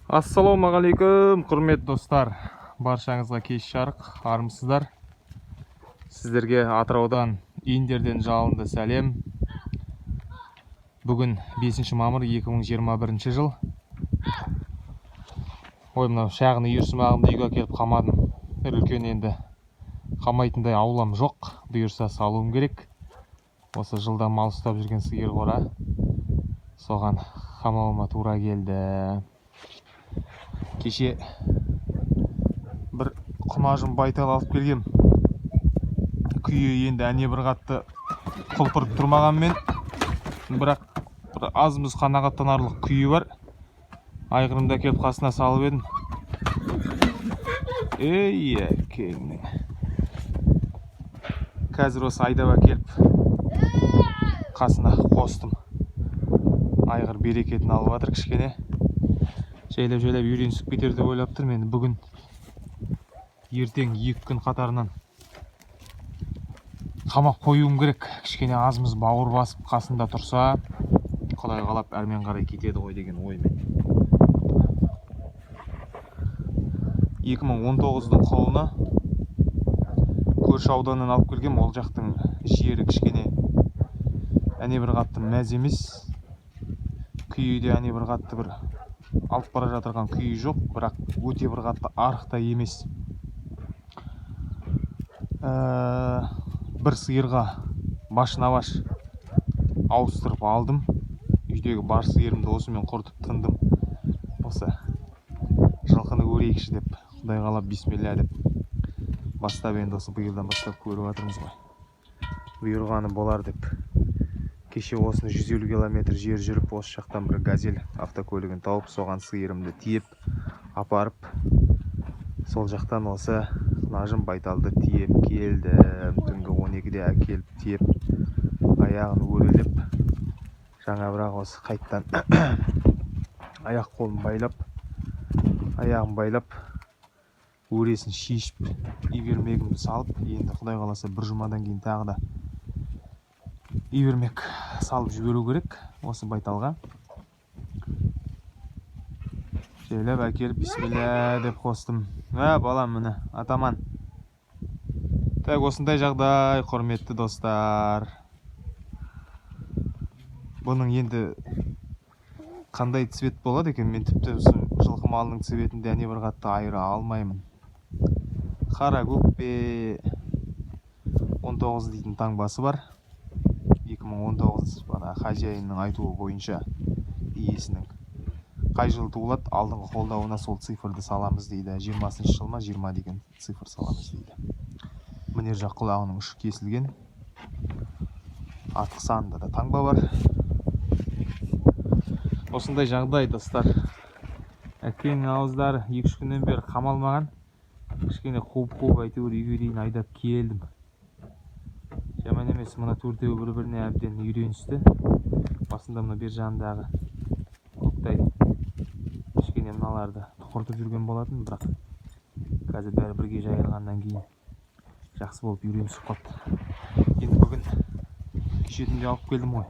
Ассалаумағалейкум, құрметті достар. Баршаңызға кеш жарық, армысыздар. Сіздерге Атыраудан, Индерден жалынды сәлем. Бүгін 5 мамыр 2021 жыл. Ой, мынау шағын үйірсімағымды үйге келіп қамадым. Үлкен енді қамайтындай аулам жоқ. Бұйырса салуым керек. Осы жылда мал ұстап жүрген сиыр қора. Соған қамауыма тура келді. Кеше бір құнажым байтал алып келгем. Күйі енді әне бір қатты құлпырып тұрмағанмен, бірақ бір азымыз қанағаттанарлық күйі бар. Айғырымда келіп қасына салып едім. Ей, әкеңнің. Қазір осы айдап әкеліп қасына қостым. Айғыр берекетін алып жатыр кішкене. Жайлап үйренісіп кетер деп ойлап тұрмын. Мен бүгін ертең 2 күн қатарынан қамап қоюым керек. Кішкене азымыз бауыр басып қасында тұрса, Құдай қалап әрмен қарай кетеді ғой деген оймен. 2019-дың құлыны көрші ауданнан алып келгем. Ол жақтың жері кішкене әне бір қатты мәз емес. Күйі де әне бір қатты бір алып бара жатырған күйі жоқ, бірақ өте бір қатты арықта емес. Бір сиырға башына-баш ауыстырып алдым. Үйдегі бар сиырымды осымен құртып тындым. Осы жылқыны көрейікші деп, Құдай қалап бисмилля деп бастап, енді осы биылдан бастап көріп жатырмыз ғой. Бұйырғаны болар деп. Кеше осыны 150 километр жер жүріп, осы жақтан бір газель автокөлігін тауып, соған сиырымды тиеп, апарып, сол жақтан осы құнажым байталды тиеп келдім. Түнгі 12-де әкеліп тиеп, аяғын өрелеп, жаңа бірақ осы қайттан аяқ қолын байлап, аяғын байлап, өресін шешіп, ивермегімді салып, енді Құдай қаласа бір жұмадан кейін тағы да ивермек салып жіберу керек осы байталға. Жайлап әкеліп бисмилля деп қостым. Балам, міне атаман. Так, осындай жағдай, құрметті достар. Бұның енді қандай цвет болады екен? Мен тіпті жылқы малының цветінде әне бір қатты айыра алмаймын. Қара көк пе, 19 дейтін таңбасы бар. 2019 хозяинның айтуы бойынша иесінің қай жыл туылады, алдыңғы қолдауына сол цифрды саламыз дейді. 20-шы жыл ма, 20 деген цифр саламыз дейді. Міне жақ құлағының ұшы кесілген. Артқы санында да таңба бар. Осындай жағдай, достар. Әкенің ауыздары 2-3 күннен бері қамалмаған. Кішкене қуып әйтеуір үйге дейін айдап келдім. Жаман емес, мына төртеуі бір-біріне әбден үйреністі. Басында мына бер жанындағы көктай кішкене мыналарды тұқыртып жүрген болатын, бірақ қазір бәрі бірге жайылғаннан кейін жақсы болып үйренісіп қалды. Енді бүгін кешетінде алып келдім ғой.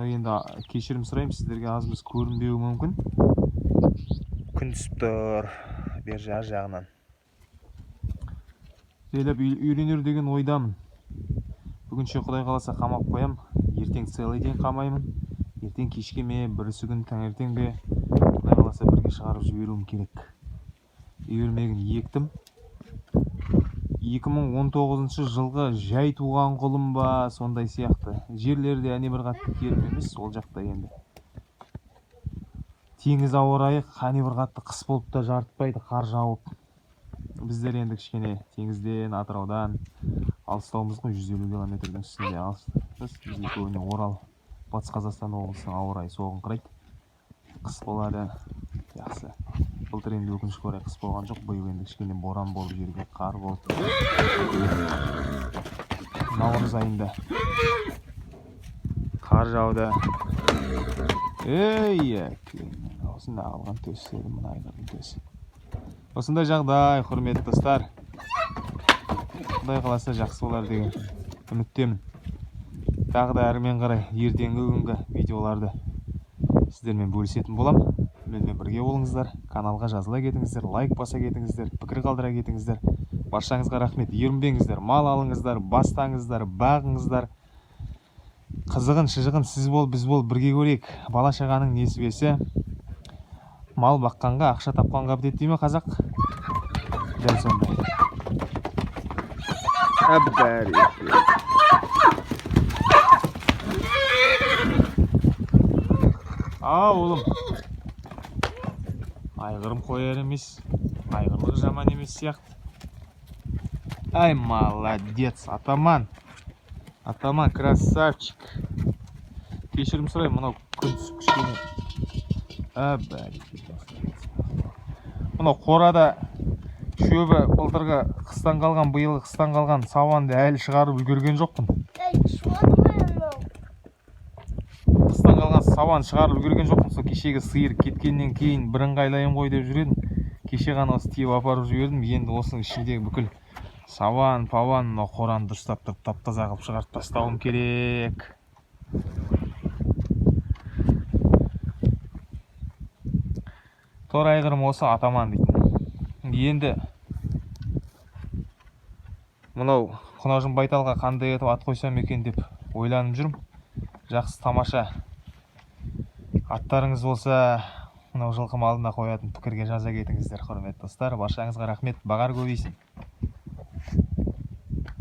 Енді кешірім сұрайым, сіздерге азымыз көрінбеуі мүмкін. Күн түсіп тұр бер жар жағынан. Жайлап үйренер деген ойдамын. Бүгінше Құдай қаласа қамап қоям. Ертең целый день қамаймын. Ертең кешке ме, бірісі күн таңертең бе, Құдай қаласа бірге шығарып жіберуім керек. Үйірмегін ектім. 2019 жылғы жай туған құлым ба, сондай сияқты. Жерлерде әне бір қатты келіп емес, ол жақта енді. Теңіз ауа райы әне бір қатты қыс болып та жартпайды, қар жауып. Біздер енді кішкене теңізден, Атыраудан алыстауымыз ғой, 150 километрдің үстінде алыстық. Бізге көбіне Орал, Батыс Қазақстан облысының ауа райы соғыңқырайды. Қыс болады, жақсы. Былтыр енді өкінішке орай қыс болған жоқ, биыл енді кішкене боран болып, жерге қар болып. Наурыз айында қар жауды. Ей, осында алған төсі, мына айғырдың төсі. Осындай жағдай, құрметті достар. Құдай қаласа жақсы болар деген үміттемін. Тағы да әрмен қарай ертеңгі күнгі видеоларды сіздермен бөлісетін болам. Менімен бірге болыңыздар, каналға жазыла кетіңіздер, лайк баса кетіңіздер, пікір қалдыра кетіңіздер. Баршаңызға рахмет. Ерінбеңіздер, мал алыңыздар, бастаңыздар, бағыңыздар. Қызығын, шыжығын сіз бол, біз бол, бірге көрейік. Бала шағаның несібесі мал баққанға, ақша тапқанға бітеді дей ме қазақ? Дәл сондай. Оğlum. Айғырым қояр емес, айғырлық жаман емес сияқты. Ай, молодец, атаман. Атаман, красавчик. Кешірім сұрайын, мынау күн түсіп кішкене. Мынау қорада шөбі былтырғы қыстан қалған, биылғы қыстан қалған сауанды әлі шығарып үлгерген жоқпын. Қыстан қалған сауан шығарып үлгерген жоқпын. Сол кешегі сиыр кеткеннен кейін бірыңғайлайын ғой деп жүр едім. Кеше ғана осы тиеп апарып жібердім. Енді осының ішіндегі бүкіл саван, паван, мынау қораны дұрыстап тұрып тап-таза қылып шығарып тастауым керек. Тор айғырым осы, атаман дейтін. Енді мынау Құнажын Байталға қандай етіп ат қойсам екен деп ойланып жүрмін. Жақсы, тамаша аттарыңыз болса, мынау жылқы малына қоятын пікірге жаза кетіңіздер, құрметті достар. Баршаңызға рахмет. Бағар көбейсін.